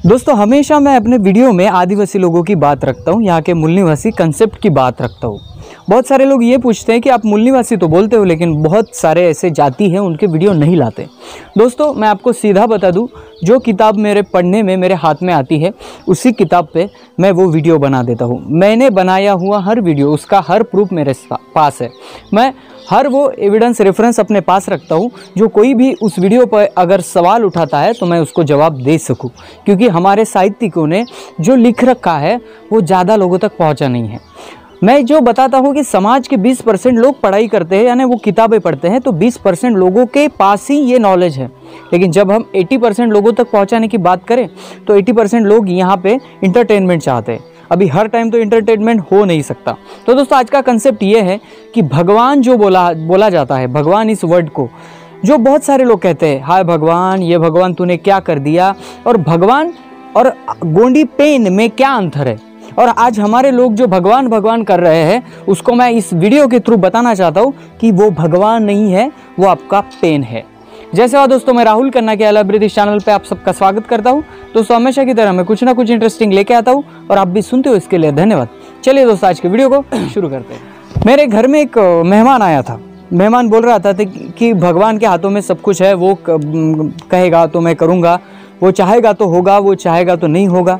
दोस्तों हमेशा मैं अपने वीडियो में आदिवासी लोगों की बात रखता हूँ, यहाँ के मूल निवासी कंसेप्ट की बात रखता हूँ। बहुत सारे लोग ये पूछते हैं कि आप मूल निवासी तो बोलते हो लेकिन बहुत सारे ऐसे जाति हैं उनके वीडियो नहीं लाते। दोस्तों मैं आपको सीधा बता दूँ, जो किताब मेरे पढ़ने में मेरे हाथ में आती है उसी किताब पे मैं वो वीडियो बना देता हूँ। मैंने बनाया हुआ हर वीडियो, उसका हर प्रूफ मेरे पास है। मैं हर वो एविडेंस रेफरेंस अपने पास रखता हूँ, जो कोई भी उस वीडियो पर अगर सवाल उठाता है तो मैं उसको जवाब दे सकूँ, क्योंकि हमारे साहित्यिकों ने जो लिख रखा है वो ज़्यादा लोगों तक पहुँचा नहीं है। मैं जो बताता हूँ कि समाज के 20% लोग पढ़ाई करते हैं, यानी वो किताबें पढ़ते हैं, तो 20% लोगों के पास ही ये नॉलेज है। लेकिन जब हम 80% लोगों तक पहुँचाने की बात करें तो 80% लोग यहाँ पे इंटरटेनमेंट चाहते हैं। अभी हर टाइम तो इंटरटेनमेंट हो नहीं सकता। तो दोस्तों आज का कंसेप्ट ये है कि भगवान जो बोला जाता है, भगवान इस वर्ड को जो बहुत सारे लोग कहते हैं, हाय भगवान, ये भगवान तूने क्या कर दिया, और भगवान और गोंडी पेन में क्या अंतर है। और आज हमारे लोग जो भगवान भगवान कर रहे हैं उसको मैं इस वीडियो के थ्रू बताना चाहता हूँ कि वो भगवान नहीं है, वो आपका पेन है। जैसे और दोस्तों मैं राहुल खन्ना के अलग ब्रिटिश चैनल पे आप सबका स्वागत करता हूँ। दोस्तों हमेशा की तरह मैं कुछ ना कुछ इंटरेस्टिंग लेके आता हूँ और आप भी सुनते हो, इसके लिए धन्यवाद। चलिए दोस्तों आज के वीडियो को शुरू करते हैं। मेरे घर में एक मेहमान आया था। मेहमान बोल रहा था कि भगवान के हाथों में सब कुछ है, वो कहेगा तो मैं करूँगा, वो चाहेगा तो होगा, वो चाहेगा तो नहीं होगा।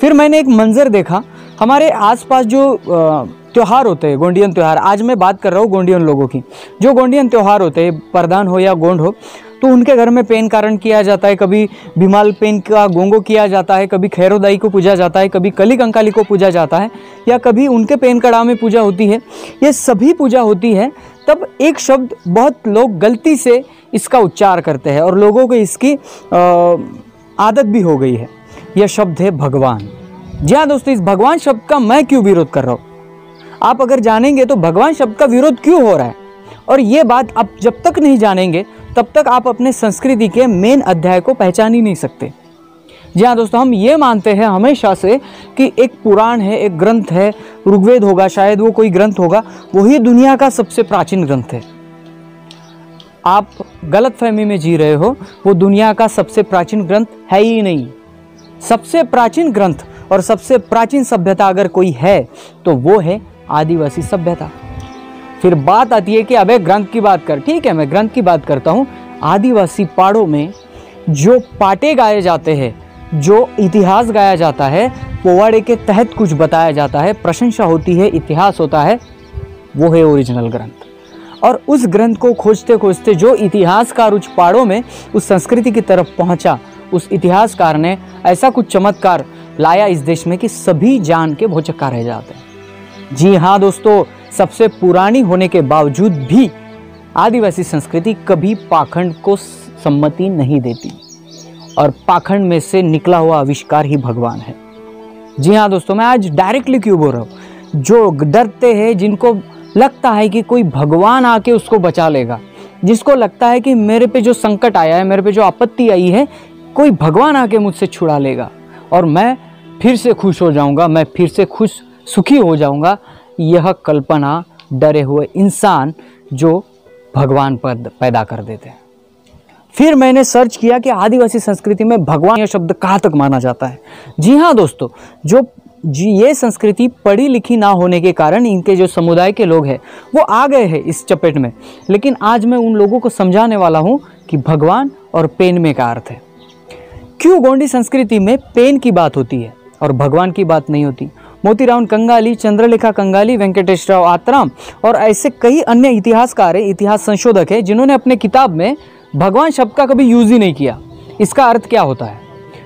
फिर मैंने एक मंजर देखा, हमारे आसपास जो त्यौहार होते हैं, गोंडियन त्यौहार, आज मैं बात कर रहा हूँ गोंडियन लोगों की। जो गोंडियन त्यौहार होते हैं, प्रधान हो या गोंड हो, तो उनके घर में पेन कारण किया जाता है। कभी भीमाल पेन का गोंगो किया जाता है, कभी खैरोदाई को पूजा जाता है, कभी कली कंकाली को पूजा जाता है, या कभी उनके पेन कड़ा में पूजा होती है। ये सभी पूजा होती है। तब एक शब्द बहुत लोग गलती से इसका उच्चार करते हैं और लोगों को इसकी आदत भी हो गई है। यह शब्द है भगवान। जी हाँ दोस्तों, इस भगवान शब्द का मैं क्यों विरोध कर रहा हूँ आप अगर जानेंगे तो भगवान शब्द का विरोध क्यों हो रहा है। और ये बात आप जब तक नहीं जानेंगे तब तक आप अपने संस्कृति के मेन अध्याय को पहचान ही नहीं सकते। जी हाँ दोस्तों, हम ये मानते हैं हमेशा से कि एक पुराण है, एक ग्रंथ है, ऋग्वेद होगा, शायद वो कोई ग्रंथ होगा, वही दुनिया का सबसे प्राचीन ग्रंथ है। आप गलतफहमी में जी रहे हो, वो दुनिया का सबसे प्राचीन ग्रंथ है ही नहीं। सबसे प्राचीन ग्रंथ और सबसे प्राचीन सभ्यता अगर कोई है तो वो है आदिवासी सभ्यता। फिर बात आती है कि अबे ग्रंथ की बात कर, ठीक है मैं ग्रंथ की बात करता हूँ। आदिवासी पहाड़ों में जो पाटे गाए जाते हैं, जो इतिहास गाया जाता है, पोवाड़े के तहत कुछ बताया जाता है, प्रशंसा होती है, इतिहास होता है, वो है ओरिजिनल ग्रंथ। और उस ग्रंथ को खोजते खोजते जो इतिहासकार उस पहाड़ों में उस संस्कृति की तरफ पहुंचा, उस इतिहासकार ने ऐसा कुछ चमत्कार लाया इस देश में कि सभी जान के भौचक्का रह जाते हैं। जी हाँ दोस्तों, सबसे पुरानी होने के बावजूद भी आदिवासी संस्कृति कभी पाखंड को सम्मति नहीं देती, और पाखंड में से निकला हुआ आविष्कार ही भगवान है। जी हाँ दोस्तों, मैं आज डायरेक्टली क्यों बोल रहा हूँ, जो डरते हैं, जिनको लगता है कि कोई भगवान आके उसको बचा लेगा, जिसको लगता है कि मेरे पे जो संकट आया है, मेरे पे जो आपत्ति आई है, कोई भगवान आके मुझसे छुड़ा लेगा और मैं फिर से खुश हो जाऊंगा, मैं फिर से सुखी हो जाऊंगा, यह कल्पना डरे हुए इंसान जो भगवान पद पैदा कर देते हैं। फिर मैंने सर्च किया कि आदिवासी संस्कृति में भगवान यह शब्द कहाँ तक माना जाता है। जी हाँ दोस्तों, ये संस्कृति पढ़ी लिखी ना होने के कारण इनके जो समुदाय के लोग हैं वो आ गए हैं इस चपेट में। लेकिन आज मैं उन लोगों को समझाने वाला हूँ कि भगवान और पेन में क्या अर्थ है। क्यों गोंडी संस्कृति में पेन की बात होती है और भगवान की बात नहीं होती। मोतीराम कंगाली, चंद्रलेखा कंगाली, वेंकटेश्वर आत्राम और ऐसे कई अन्य इतिहासकार हैं, इतिहास संशोधक हैं, जिन्होंने अपने किताब में भगवान शब्द का कभी यूज ही नहीं किया। इसका अर्थ क्या होता है,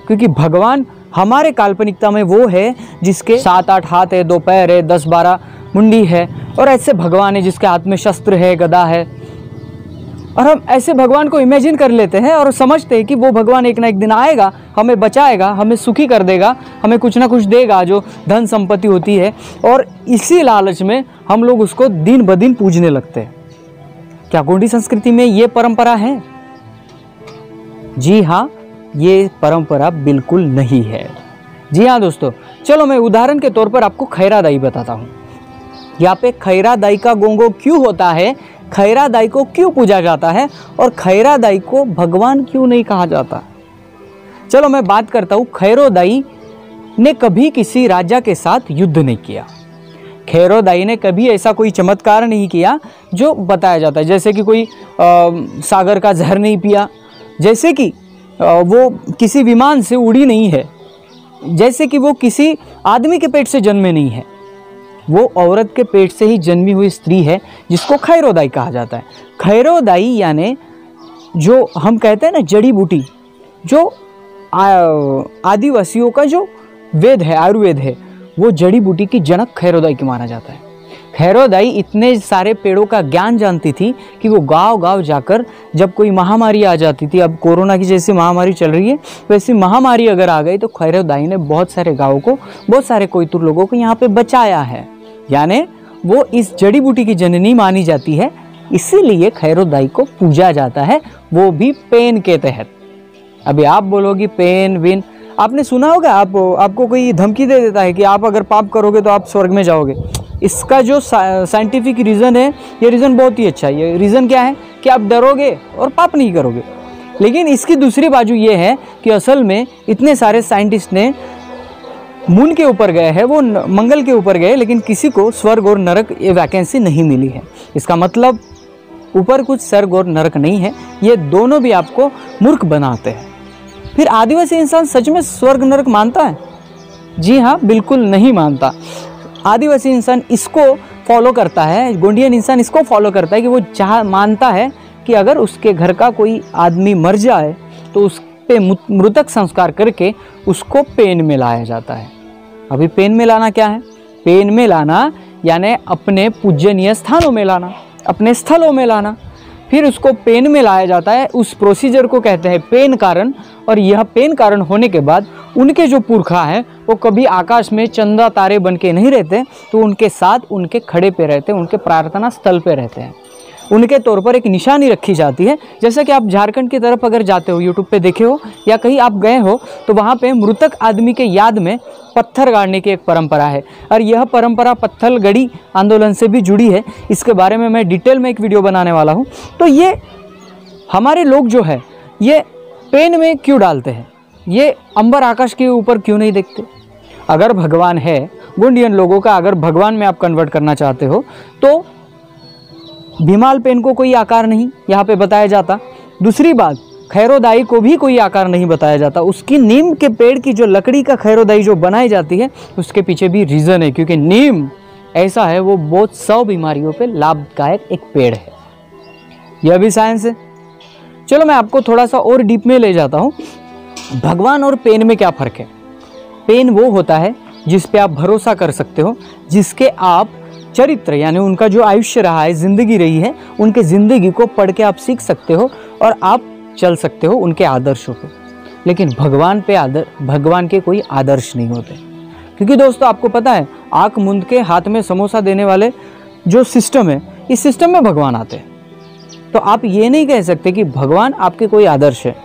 क्योंकि भगवान हमारे काल्पनिकता में वो है जिसके 7-8 हाथ है, 2 पैर है, 10-12 मुंडी है, और ऐसे भगवान है जिसके हाथ में शस्त्र है, गदा है। और हम ऐसे भगवान को इमेजिन कर लेते हैं और समझते हैं कि वो भगवान एक ना एक दिन आएगा, हमें बचाएगा, हमें सुखी कर देगा, हमें कुछ ना कुछ देगा जो धन संपत्ति होती है, और इसी लालच में हम लोग उसको दिन ब दिन पूजने लगते हैं। क्या गोंडी संस्कृति में ये परंपरा है? जी हाँ, ये परंपरा बिल्कुल नहीं है। जी हाँ दोस्तों, चलो मैं उदाहरण के तौर पर आपको खैरादाई बताता हूँ। यहाँ पे खैरादाई का गोंगो क्यों होता है, खैरादाई को क्यों पूजा जाता है, और खैरादाई को भगवान क्यों नहीं कहा जाता। चलो मैं बात करता हूँ, खैरोदाई ने कभी किसी राजा के साथ युद्ध नहीं किया। खैरोदाई ने कभी ऐसा कोई चमत्कार नहीं किया जो बताया जाता है, जैसे कि कोई सागर का जहर नहीं पिया, जैसे कि वो किसी विमान से उड़ी नहीं है, जैसे कि वो किसी आदमी के पेट से जन्मे नहीं है। वो औरत के पेट से ही जन्मी हुई स्त्री है जिसको खैरोदाई कहा जाता है। खैरोदाई यानी जो हम कहते हैं ना जड़ी बूटी, जो आदिवासियों का जो वेद है, आयुर्वेद है, वो जड़ी बूटी की जनक खैरोदाई की माना जाता है। खैरोदाई इतने सारे पेड़ों का ज्ञान जानती थी कि वो गांव-गांव जाकर जब कोई महामारी आ जाती थी, अब कोरोना की जैसी महामारी चल रही है, वैसी महामारी अगर आ गई तो खैरोदाई ने बहुत सारे गाँव को, बहुत सारे कोयतुर लोगों को यहाँ पे बचाया है। यानी वो इस जड़ी बूटी की जननी मानी जाती है, इसीलिए खैरोदाई को पूजा जाता है, वो भी पेन के तहत। अभी आप बोलोगे पेन विन, आपने सुना होगा, आपको कोई धमकी दे देता है कि आप अगर पाप करोगे तो आप स्वर्ग में जाओगे। इसका जो साइंटिफिक रीज़न है, ये रीज़न बहुत ही अच्छा है। ये रीज़न क्या है कि आप डरोगे और पाप नहीं करोगे। लेकिन इसकी दूसरी बाजू ये है कि असल में इतने सारे साइंटिस्ट ने मून के ऊपर गए हैं, वो मंगल के ऊपर गए, लेकिन किसी को स्वर्ग और नरक ये वैकेंसी नहीं मिली है। इसका मतलब ऊपर कुछ स्वर्ग और नरक नहीं है, ये दोनों भी आपको मूर्ख बनाते हैं। फिर आदिवासी इंसान सच में स्वर्ग नरक मानता है? जी हाँ, बिल्कुल नहीं मानता। आदिवासी इंसान इसको फॉलो करता है, गोंडियन इंसान इसको फॉलो करता है कि वो मानता है कि अगर उसके घर का कोई आदमी मर जाए तो उस पे मृतक संस्कार करके उसको पेन में लाया जाता है। अभी पेन में लाना क्या है? पेन में लाना यानी अपने पूजनीय स्थानों में लाना, अपने स्थलों में लाना। फिर उसको पेन में लाया जाता है, उस प्रोसीजर को कहते हैं पेन कारण। और यह पेन कारण होने के बाद उनके जो पुरखा हैं वो कभी आकाश में चंदा तारे बन के नहीं रहते, तो उनके साथ उनके खड़े पे रहते हैं, उनके प्रार्थना स्थल पे रहते हैं। उनके तौर पर एक निशानी रखी जाती है। जैसे कि आप झारखंड की तरफ अगर जाते हो, यूट्यूब पे देखे हो या कहीं आप गए हो, तो वहाँ पे मृतक आदमी के याद में पत्थर गाड़ने की एक परंपरा है। और यह परंपरा पत्थर गड़ी आंदोलन से भी जुड़ी है। इसके बारे में मैं डिटेल में एक वीडियो बनाने वाला हूँ। तो ये हमारे लोग जो है ये पेन में क्यों डालते हैं? ये अंबर आकाश के ऊपर क्यों नहीं देखते? अगर भगवान है, गोंडियन लोगों का अगर भगवान में आप कन्वर्ट करना चाहते हो तो भीमाल पेन को कोई आकार नहीं यहाँ पे बताया जाता। दूसरी बात, खैरोदाई को भी कोई आकार नहीं बताया जाता। उसकी नीम के पेड़ की जो लकड़ी का खैरोदाई जो बनाई जाती है, उसके पीछे भी रीज़न है, क्योंकि नीम ऐसा है वो बहुत 100 बीमारियों पे लाभदायक एक पेड़ है। यह भी साइंस है। चलो मैं आपको थोड़ा सा और डीप में ले जाता हूँ। भगवान और पेन में क्या फ़र्क है? पेन वो होता है जिस पे आप भरोसा कर सकते हो, जिसके आप चरित्र यानी उनका जो आयुष्य रहा है, जिंदगी रही है, उनके ज़िंदगी को पढ़ के आप सीख सकते हो और आप चल सकते हो उनके आदर्शों को। लेकिन भगवान के कोई आदर्श नहीं होते, क्योंकि दोस्तों आपको पता है, आँख मूंद के हाथ में समोसा देने वाले जो सिस्टम है, इस सिस्टम में भगवान आते हैं। तो आप ये नहीं कह सकते कि भगवान आपके कोई आदर्श है।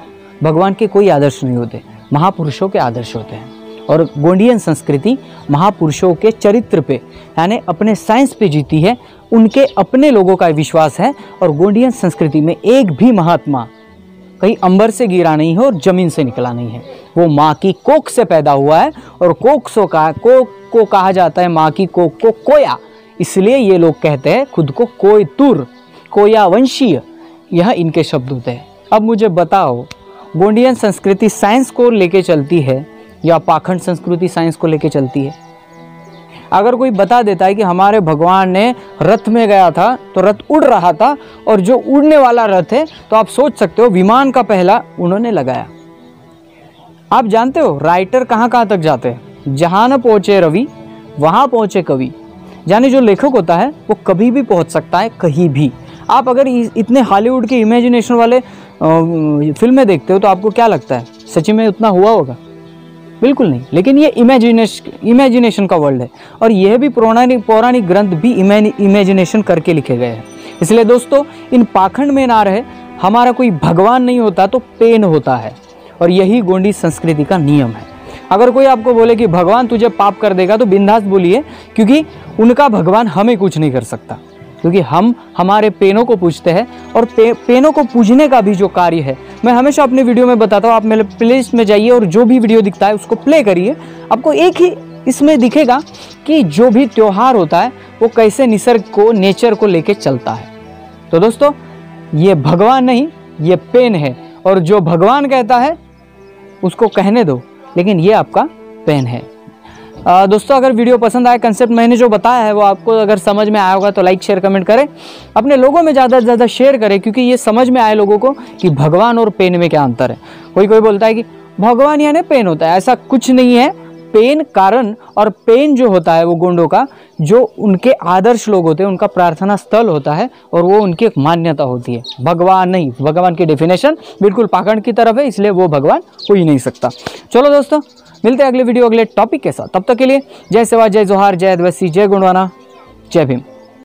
भगवान के कोई आदर्श नहीं होते, महापुरुषों के आदर्श होते हैं। और गोंडियन संस्कृति महापुरुषों के चरित्र पे यानी अपने साइंस पे जीती है। उनके अपने लोगों का विश्वास है। और गोंडियन संस्कृति में एक भी महात्मा कहीं अंबर से गिरा नहीं है और जमीन से निकला नहीं है। वो माँ की कोख से पैदा हुआ है। और कोख को कहा जाता है, माँ की कोख को कोया, इसलिए ये लोग कहते हैं खुद को कोयतुर, कोया वंशीय, यह इनके शब्द होते हैं। अब मुझे बताओ, गोंडियन संस्कृति साइंस को लेके चलती है या पाखंड संस्कृति साइंस को लेके चलती है? अगर कोई बता देता है कि हमारे भगवान ने रथ में गया था तो रथ उड़ रहा था, और जो उड़ने वाला रथ है, तो आप सोच सकते हो विमान का पहला उन्होंने लगाया। आप जानते हो राइटर कहाँ कहाँ तक जाते हैं? जहाँ न पहुँचे रवि वहाँ पहुँचे कवि। यानी जो लेखक होता है वो कभी भी पहुँच सकता है, कहीं भी। आप अगर इतने हॉलीवुड के इमेजिनेशन वाले फिल्में देखते हो तो आपको क्या लगता है सच में उतना हुआ होगा? बिल्कुल नहीं। लेकिन ये इमेजिनेशन का वर्ल्ड है, और यह भी पौराणिक ग्रंथ भी इमेजिनेशन करके लिखे गए हैं। इसलिए दोस्तों इन पाखंड में ना रहे। हमारा कोई भगवान नहीं होता तो पेन होता है, और यही गोंडी संस्कृति का नियम है। अगर कोई आपको बोले कि भगवान तुझे पाप कर देगा तो बिंदास बोलिए, क्योंकि उनका भगवान हमें कुछ नहीं कर सकता, क्योंकि हम हमारे पेनों को पूजते हैं। और पेनों को पूजने का भी जो कार्य है मैं हमेशा अपने वीडियो में बताता हूँ, आप मेरे प्लेलिस्ट में जाइए और जो भी वीडियो दिखता है उसको प्ले करिए। आपको एक ही इसमें दिखेगा कि जो भी त्योहार होता है वो कैसे निसर्ग को, नेचर को लेके चलता है। तो दोस्तों, ये भगवान नहीं, ये पेन है, और जो भगवान कहता है उसको कहने दो, लेकिन ये आपका पेन है। दोस्तों, अगर वीडियो पसंद आए, कंसेप्ट मैंने जो बताया है वो आपको अगर समझ में आया होगा तो लाइक शेयर कमेंट करें, अपने लोगों में ज़्यादा से ज़्यादा शेयर करें, क्योंकि ये समझ में आए लोगों को कि भगवान और पेन में क्या अंतर है। कोई बोलता है कि भगवान यानी पेन होता है, ऐसा कुछ नहीं है। पेन कारण और पेन जो होता है वो गोंडों का, जो उनके आदर्श लोग होते हैं, उनका प्रार्थना स्थल होता है और वो उनकी एक मान्यता होती है, भगवान नहीं। भगवान की डेफिनेशन बिल्कुल पाखंड की तरफ है, इसलिए वो भगवान हो ही नहीं सकता। चलो दोस्तों, मिलते हैं अगले वीडियो अगले टॉपिक के साथ। तब तक के लिए जय सेवा, जय जोहार, जय आदिवासी, जय गोंडवाना, जय भीम।